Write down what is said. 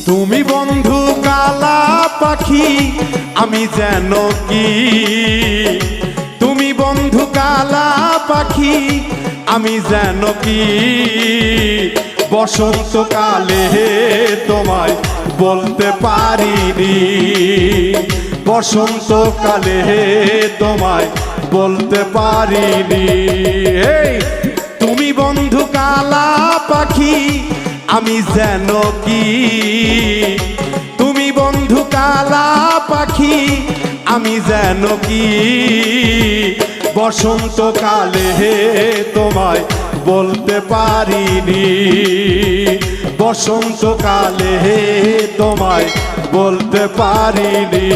তুমি বন্ধু কালা পাখি আমি যেন কি, তুমি বন্ধু কালা পাখি আমি যেন কি, বসন্তকালে তোমায় বলতে পারিনি, বসন্তকালে তোমায় বলতে পারিনি। তুমি বন্ধু কালা পাখি আমি যেন কি, তুমি বন্ধু কালা পাখি আমি যেন কি, বসন্তকালে তোমায় বলতে পারিনি, বসন্তকালে তোমায় বলতে পারিনি।